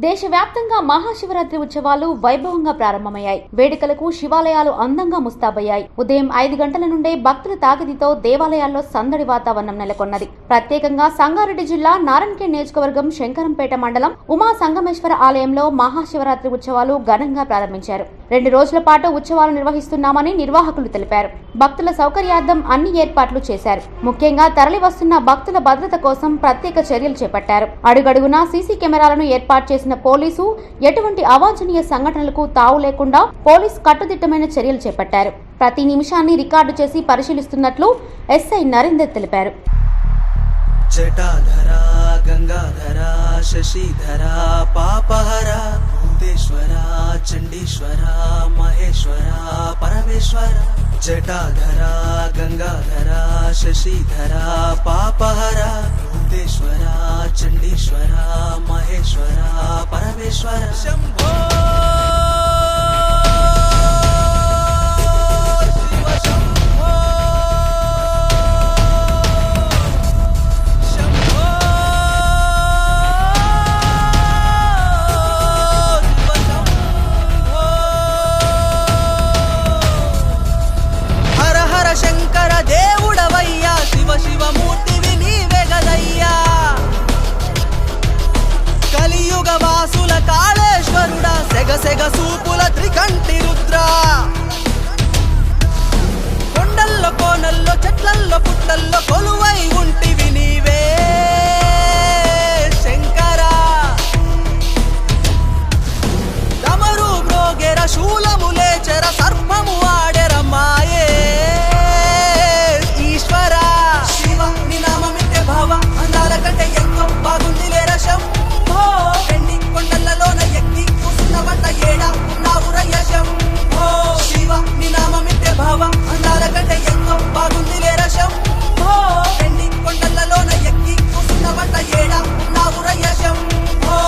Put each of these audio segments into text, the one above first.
దేశవ్యాప్తంగా మహాశివరాత్రి ఉత్సవాలు వైభవంగా ప్రారంభమయ్యాయి. వేడుకలకు శివాలయాలు అందంగా ముస్తాబయ్యాయి. ఉదయం 5 గంటల నుండే భక్తుల తాకిడితో దేవాలయాల్లో సందడి వాతావరణం నెలకొన్నది. ప్రత్యేకంగా సంగారెడ్డి జిల్లా నారాయణఖేడ్ నియోజకవర్గం శంకరంపేట మండలం ఉమా సంగమేశ్వర ఆలయంలో మహాశివరాత్రి ఉత్సవాలు ఘనంగా ప్రారంభించారు. 2 రోజుల పాటు ఉత్సవాలు నిర్వహిస్తున్నామని నిర్వాహకులు తెలిపారు. భక్తుల సౌకర్యార్థం అన్ని ఏర్పాట్లు చేశారు. ముఖ్యంగా తరలి వస్తున్న భక్తుల భద్రత కోసం ప్రత్యేక చర్యలు చేపట్టారు. అడుగడుగునా సీసీ కెమెరాలను ఏర్పాటు చేసిన పోలీసు ఎటువంటి అవాంఛనీయ సంఘటనలకు తావు లేకుండా పోలీసు కట్టుదిట్టమైన చర్యలు చేపట్టారు. ప్రతి నిమిషాన్ని రికార్డు చేసి పరిశీలిస్తున్నట్లు ఎస్ఐ నరేందర్ తెలిపారు. జటాధరా గంగాధరా శశిధరా పాపహరా భూతేశ్వరా చండీశ్వరా మహేశ్వరా పరమేశ్వరా జటాధరా గంగాధరా శశిధరా పాపహరా భూతేశ్వరా చండీశ్వరా మహేశ్వరా పరమేశ్వర శంభో శంకర దేవుడవయ్యా శివ శివమూర్తివి నీవే గదయ్యా కలియుగ వాసుల కాళేశ్వరుడా సెగ సెగ సూపుల త్రికంఠి రుద్రా కొండల్లో కోనల్లో చెట్లల్లో పుట్టల్లో కొలువై ఉంటివి నీవే శంకరా డమరు మ్రోగెర శూలములే చెర సర్పము ఆడెర మాయే అందాల కంటే ఎంతో బాగుంది లేరా శంభో పెండి కొండలలోన ఎక్కి కూసున్నవంట ఏడా ఉన్నావు రయ్య శంభో శివ నీ నామమిట్టే భావ అందాల కంటే ఎంతో బాగుంది లేరా శంభో పెండి కొండలలోన ఎక్కి కూసున్నవంట ఏడా ఉన్నావు రయ్య శంభో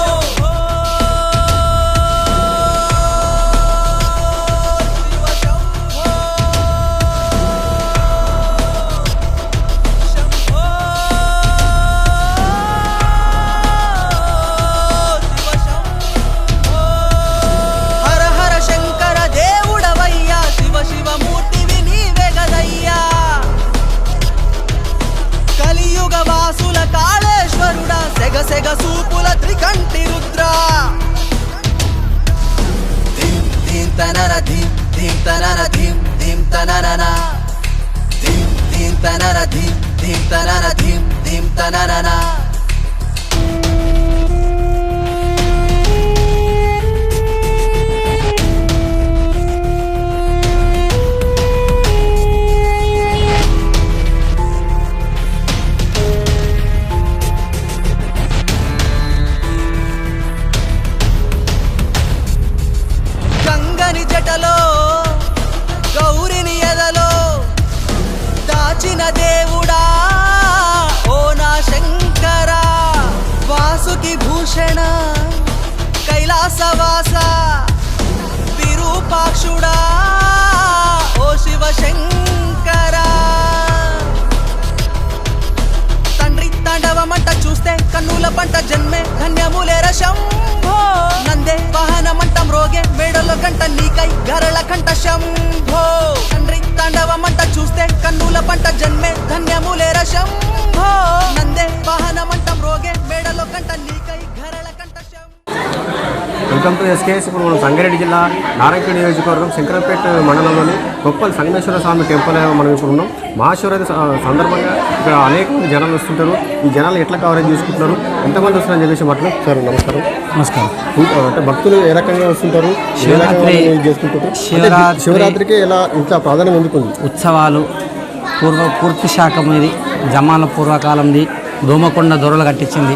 సెగ సూపుల త్రికంఠి రుద్రా ధీం ధీం తనన ధీం ధీం తనన ధీం ధీం తనన ధీం ధీం తనన ధీం ధీం తనన ధీం ధీం తనన గౌరిని ఎదలో దాచిన దేవుడా ఓ నా శంకరా వాసుకి భూషణ కైలాసవాస విరూపాక్షుడా ఓ శివ శంకరా తండ్రి తాండవమంట చూస్తే కన్నుల పంట జన్మే ధన్యములేర శంభో నందే వాహనమంటం రోగే మేడలో కంట నీకై గరళ కంట శంభో తండ్రి తాండవమంట చూస్తే కన్నుల పంట జన్మే ధన్యములేర శంభో నందే వాహనమంటం రోగే మేడలో కంట నీకై గరళ కంట శంభో. Welcome to SKS. ఇప్పుడు మనం సంగారెడ్డి జిల్లా నారాయణఖేడ్ నియోజకవర్గం శంకరంపేట మండలంలోని కొప్పల్ సంగమేశ్వర స్వామి టెంపుల్ మనం ఇప్పుడు ఉన్నాం. మహాశివరాత్రి సందర్భంగా ఇక్కడ అనేక మంది జనాలు వస్తుంటారు. ఈ జనాలు ఎట్లా కవరేజ్ చేసుకుంటున్నారు, ఎంతమంది వస్తున్నారని చెప్పేసి మాట్లాడు. సార్ నమస్కారం. నమస్కారం. అంటే భక్తులు ఏ రకంగా వస్తుంటారు, చేసుకుంటారు? శివరాత్రికి ఎలా ఇంత ప్రాధాన్యం ఎందుకుంది? ఉత్సవాలు పూర్తి శాఖం ఇది జమాల పూర్వకాలంది. దోమకొండ దొరలు కట్టించింది.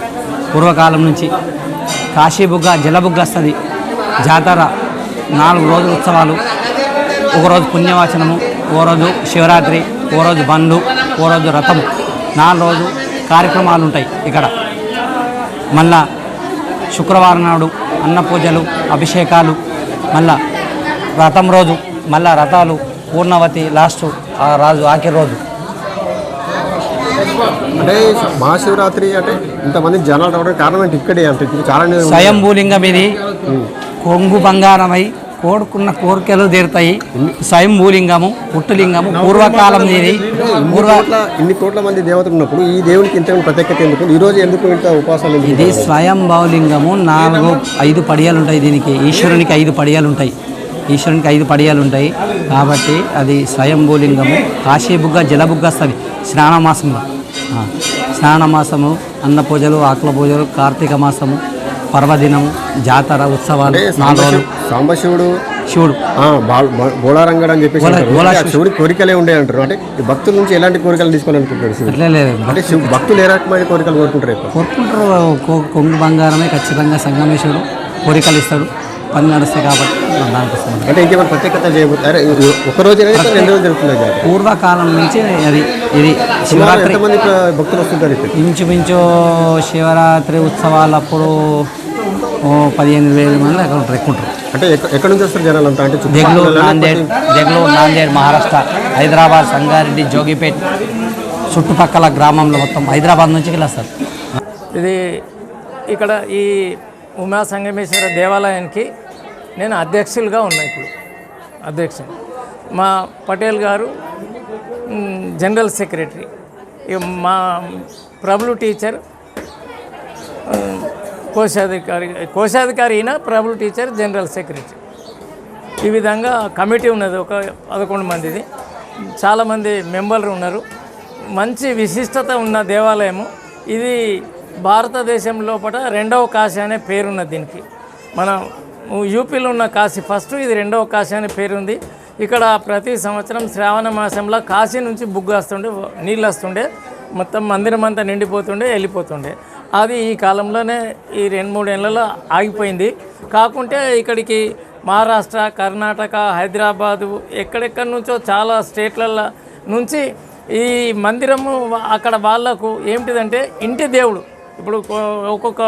పూర్వకాలం నుంచి కాశీబుగ్గ జలబుగ్గ వస్తుంది జాతర. 4 రోజులు ఉత్సవాలు. ఒకరోజు పుణ్యవాచనము, ఓ రోజు శివరాత్రి, ఓ రోజు బండ్లు, ఓ రోజు రథము. 4 రోజు కార్యక్రమాలు ఉంటాయి ఇక్కడ. మళ్ళా శుక్రవారం నాడు అన్న పూజలు, అభిషేకాలు. మళ్ళా రథం రోజు మళ్ళా రథాలు పూర్ణవతి లాస్ట్ ఆ రాజు ఆఖరి రోజు. అంటే మహాశివరాత్రి అంటే ఇంతమంది జనాలు రావడానికి కారణం అంటే ఇక్కడే అంటే చాలా స్వయంభూలింగం ఇది కొంగు బంగారమై కోరుకున్న కోరికలు తీరుతాయి. స్వయంభూలింగము పుట్టులింగము పూర్వకాలం ఇది. ఇన్ని కోట్ల మంది దేవతలు ఉన్నప్పుడు ఈ దేవునికి ఇంత ప్రత్యేకత ఎందుకు, ఈ రోజు ఎందుకు ఇంత ఉపాసాలు? ఇది స్వయంభూలింగము 4-5 పడియాలు ఉంటాయి. దీనికి ఈశ్వరునికి 5 పడియాలు ఉంటాయి. ఈశ్వరునికి 5 పడియాలు ఉంటాయి కాబట్టి అది స్వయంభూలింగము. కాశీబుగ్గ జలబుగ్గ వస్తుంది శ్రావణమాసంలో. శ్రావణమాసము అన్న పూజలు ఆకుల పూజలు, కార్తీక మాసము పర్వదినము, జాతర, ఉత్సవాలు 4 రోజులు. సాంబశివుడు శివుడు బోళారంగడు అని చెప్పేసి శివుడి కోరికలే ఉండే అంటారు. అంటే భక్తుల నుంచి ఎలాంటి కోరికలు తీసుకోవాలనుకుంటారు? అట్లే లేదు, అంటే భక్తులు ఏ రకమైన కోరికలు కోరుకుంటారు? కొంగు బంగారమే ఖచ్చితంగా సంగమేశ్వరుడు కోరికలు ఇస్తాడు. పని నడుస్తాయి కాబట్టి దానికోసం. అంటే ఇంకేమైనా ప్రత్యేకత చేయబోతారు? ఒకరోజు 2 రోజులు జరుగుతుంది. పూర్వకాలం నుంచి ఇది శివరాత్రి ఎంతమంది భక్తులు వస్తుంటారు? ఇంచుమించు శివరాత్రి ఉత్సవాలప్పుడు 15,000 మంది అక్కడ ఎక్కుంటారు. అంటే ఎక్కడి నుంచి వస్తారు జనాలు అంతా? అంటే దెగ్లూరు, నాందేడ్, మహారాష్ట్ర, హైదరాబాద్, సంగారెడ్డి, జోగిపేట్ చుట్టుపక్కల గ్రామంలో మొత్తం హైదరాబాద్ నుంచి వస్తారు. ఇది ఇక్కడ ఈ ఉమా సంగమేశ్వర దేవాలయానికి నేను అధ్యక్షులుగా ఉన్నా. ఇప్పుడు అధ్యక్షుడు మా పటేల్ గారు జనరల్ సెక్రటరీ, ప్రభులు టీచర్ కోశాధికారి అయిన ప్రభులు టీచర్ జనరల్ సెక్రటరీ. ఈ విధంగా కమిటీ ఉన్నది, ఒక 11 మందిది. చాలామంది మెంబర్లు ఉన్నారు. మంచి విశిష్టత ఉన్న దేవాలయము ఇది. భారతదేశం లోపల 2వ కాశీ అనే పేరున్నది దీనికి. మన యూపీలో ఉన్న కాశీ ఫస్ట్, ఇది 2వ కాశీ అనే పేరుంది. ఇక్కడ ప్రతి సంవత్సరం శ్రావణ మాసంలో కాశీ నుంచి బుగ్గు వస్తుండే, నీళ్ళు వస్తుండే, మొత్తం మందిరం అంతా నిండిపోతుండే, వెళ్ళిపోతుండే. అది ఈ కాలంలోనే ఈ 2-3 ఏళ్లలో ఆగిపోయింది. కాకుంటే ఇక్కడికి మహారాష్ట్ర, కర్ణాటక, హైదరాబాదు, ఎక్కడెక్కడి నుంచో చాలా స్టేట్లలో నుంచి ఈ మందిరము అక్కడ వాళ్ళకు ఏమిటిదంటే ఇంటి దేవుడు. ఇప్పుడు ఒక్కొక్క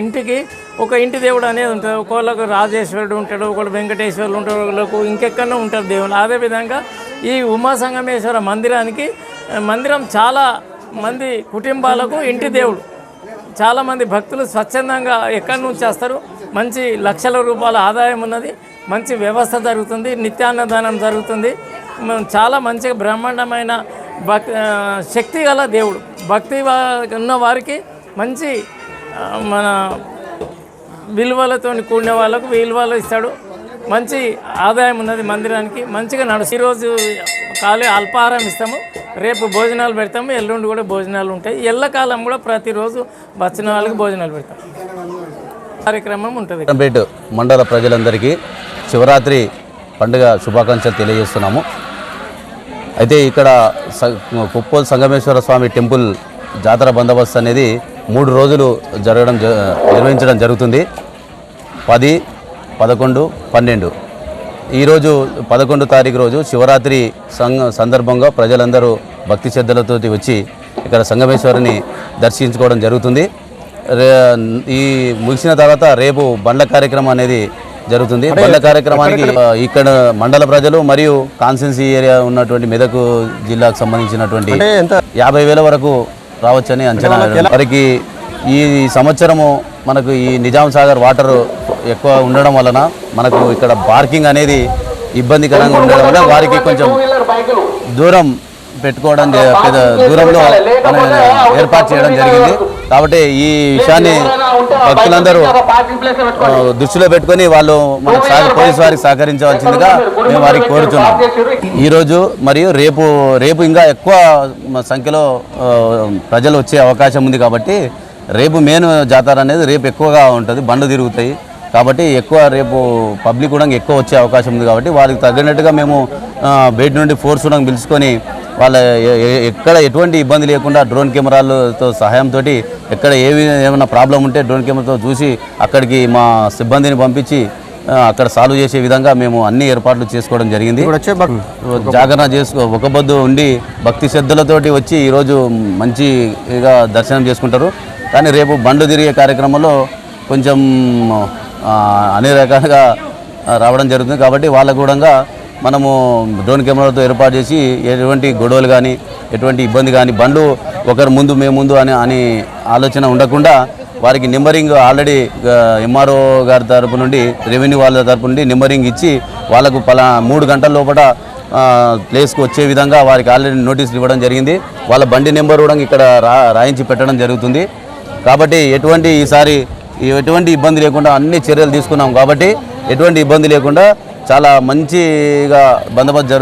ఇంటికి ఒక ఇంటి దేవుడు అనేది ఉంటుంది. ఒక్కొక్కళ్ళకు రాజేశ్వరుడు ఉంటాడు, ఒకళ్ళు వెంకటేశ్వరులు ఉంటాడు, ఒకళ్ళకు ఇంకెక్కడో ఉంటారు దేవుడు. అదేవిధంగా ఈ ఉమా సంగమేశ్వర మందిరం చాలా మంది కుటుంబాలకు ఇంటి దేవుడు. చాలామంది భక్తులు స్వచ్ఛందంగా ఎక్కడి నుంచి వస్తారు. మంచి లక్షల రూపాయల ఆదాయం ఉన్నది. మంచి వ్యవస్థ జరుగుతుంది, నిత్యాన్నదానం జరుగుతుంది. చాలా మంచిగా బ్రహ్మాండమైన శక్తి గల దేవుడు. భక్తి ఉన్న వారికి మంచి మన విలువలతో కూడిన వాళ్ళకు విలువలు ఇస్తాడు. మంచి ఆదాయం ఉన్నది మందిరానికి. మంచిగా ఈరోజు ఖాళీ అల్పాహారం ఇస్తాము, రేపు భోజనాలు పెడతాము, ఎల్లుండి కూడా భోజనాలు ఉంటాయి. ఎల్లకాలం కూడా ప్రతిరోజు వచ్చిన వాళ్ళకి భోజనాలు పెడతాం. కార్యక్రమం ఉంటుంది. సంగారెడ్డి మండల ప్రజలందరికీ శివరాత్రి పండుగ శుభాకాంక్షలు తెలియజేస్తున్నాము. అయితే ఇక్కడ కుప్పోల్ సంగమేశ్వర స్వామి టెంపుల్ జాతర బందోబస్తు అనేది 3 రోజులు నిర్వహించడం జరుగుతుంది. 10, 11, 12. ఈరోజు 11 తారీఖు రోజు శివరాత్రి సందర్భంగా ప్రజలందరూ భక్తి శ్రద్ధలతో వచ్చి ఇక్కడ సంగమేశ్వరుని దర్శించుకోవడం జరుగుతుంది. ఈ ముగిసిన తర్వాత రేపు బండ్ల కార్యక్రమం అనేది జరుగుతుంది. బండ్ల కార్యక్రమానికి ఇక్కడ మండల ప్రజలు మరియు కాన్స్టిట్యున్సీ ఏరియా ఉన్నటువంటి మెదక్ జిల్లాకు సంబంధించినటువంటి 50,000 వరకు రావచ్చని అంచనా. వారికి ఈ సంవత్సరము మనకు ఈ నిజాం సాగర్ వాటర్ ఎక్కువ ఉండడం వలన మనకు ఇక్కడ పార్కింగ్ అనేది ఇబ్బందికరంగా ఉండడం వల్ల వారికి కొంచెం దూరం పెట్టుకోవడం దూరంలో ఏర్పాటు చేయడం జరిగింది. కాబట్టి ఈ విషయాన్ని భక్తులందరూ దృష్టిలో పెట్టుకొని వాళ్ళు మన పోలీసు వారికి సహకరించవలసిందిగా మేము వారికి కోరుతున్నాం. ఈరోజు మరియు రేపు ఇంకా ఎక్కువ సంఖ్యలో ప్రజలు వచ్చే అవకాశం ఉంది. కాబట్టి రేపు మెయిన్ జాతర అనేది రేపు ఎక్కువగా ఉంటుంది, బండ్లు తిరుగుతాయి. కాబట్టి రేపు పబ్లిక్ కూడా ఎక్కువ వచ్చే అవకాశం ఉంది. కాబట్టి వారికి తగినట్టుగా మేము బయట నుండి ఫోర్స్ కూడా పిలుచుకొని వాళ్ళ ఎక్కడ ఎటువంటి ఇబ్బంది లేకుండా డ్రోన్ కెమెరాలతో సహాయంతో ఎక్కడ ఏమైనా ప్రాబ్లం ఉంటే డ్రోన్ కెమెరాతో చూసి అక్కడికి మా సిబ్బందిని పంపించి అక్కడ సాల్వ్ చేసే విధంగా మేము అన్ని ఏర్పాట్లు చేసుకోవడం జరిగింది. జాగరణ ఒక పొద్దు ఉండి భక్తి శ్రద్ధలతోటి వచ్చి ఈరోజు మంచిగా దర్శనం చేసుకుంటారు. కానీ రేపు బండ్లు తిరిగే కార్యక్రమంలో కొంచెం అన్ని రకాలుగా రావడం జరుగుతుంది. కాబట్టి వాళ్ళకు కూడా మనము డ్రోన్ కెమెరాలతో ఏర్పాటు చేసి ఎటువంటి గొడవలు కానీ ఎటువంటి ఇబ్బంది కానీ బండ్లు ఒకరు ముందు మేము ముందు అని ఆలోచన ఉండకుండా వారికి నెంబరింగ్ ఆల్రెడీ ఎంఆర్ఓ గారి తరపు నుండి రెవెన్యూ వాళ్ళ తరపు నుండి నెంబరింగ్ ఇచ్చి వాళ్ళకు 3 గంటల లోపల ప్లేస్కి వచ్చే విధంగా వారికి ఆల్రెడీ నోటీసులు ఇవ్వడం జరిగింది. వాళ్ళ బండి నెంబర్ కూడా ఇక్కడ రాయించి పెట్టడం జరుగుతుంది. కాబట్టి ఈసారి ఎటువంటి ఇబ్బంది లేకుండా అన్ని చర్యలు తీసుకున్నాం కాబట్టి ఎటువంటి ఇబ్బంది లేకుండా చాలా మంచిగా బందోబస్తు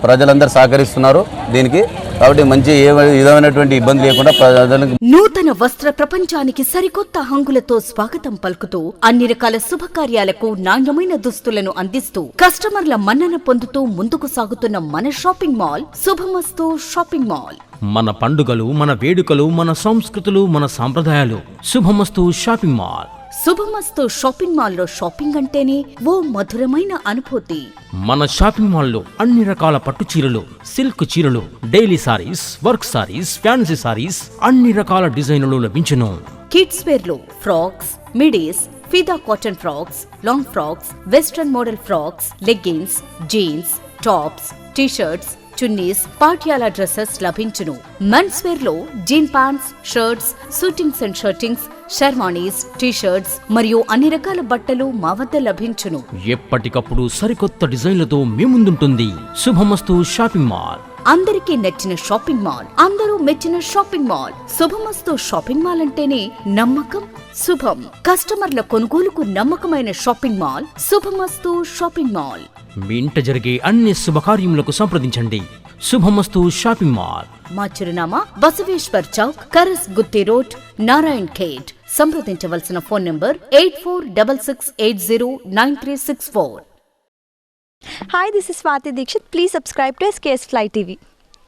ప్రజలందరూ సహకరిస్తున్నారు దీనికి. కాబట్టి మంచి ఏ విధమైనటువంటి ఇబ్బంది లేకుండా ప్రజలకు నూతన వస్త్ర ప్రపంచానికి సరికొత్త హంగులతో స్వాగతం పలుకుతూ అన్ని రకాల శుభకార్యాలకు నాణ్యమైన దుస్తులను అందిస్తూ కస్టమర్ల మన్నన పొందుతూ ముందుకు సాగుతున్న మన షాపింగ్ మాల్ శుభమస్తు షాపింగ్ మాల్. మన పండుగలు, మన వేడుకలు, మన సంస్కృతులు, మన సాంప్రదాయాలు. శుభమస్తు షాపింగ్ మాల్. శుభమస్తు షాపింగ్ మాల్లో షాపింగ్ అంటేనే ఓ మధురమైన అనుభూతి. మన షాపింగ్ మాల్లో అన్ని రకాల పట్టు చీరలు, సిల్క్ చీరలు, daily saris, work saris, fancy saris, అన్ని రకాల డిజైన్లు లభించును. కిడ్స్ వేర్ లో ఫ్రాక్స్, మిడీస్, ఫిదా cotton frocks, long frocks, western model frocks, leggings, jeans, tops, T shirts, chunnis, Patiala dresses లభించును. మెన్స్ వేర్ లో gene pants, shirts, suitings and shirtings, sherwanis, T shirts మరియు అన్ని రకాల బట్టలు మా వద్ద లభించును. ఎప్పటికప్పుడు సరికొత్త డిజైన్లతో మీ ముందుంటుంది శుభమస్తు షాపింగ్ మాల్. అందరికీ నచ్చిన షాపింగ్ మాల్, అందరూ మెచ్చిన షాపింగ్ మాల్. శుభమస్తు షాపింగ్ మాల్ అంటేనే నమ్మకం, శుభం. కస్టమర్ల కొనుగోలుకు నమ్మకమైన షాపింగ్ మాల్ శుభమస్తు షాపింగ్ మాల్. మీ ఇంట జరిగే అన్ని శుభకార్యములకు సంప్రదించండి శుభమస్తు షాపింగ్ మాల్. మా చిరునామా బసవేశ్వర్ చౌక్, కరస్ గుత్తి రోడ్, నారాయణ్ ఖేడ్. సంప్రదించవలసిన phone number 8466809364. Hi, this is Swati Dikshit. Please subscribe to SKS Fly TV.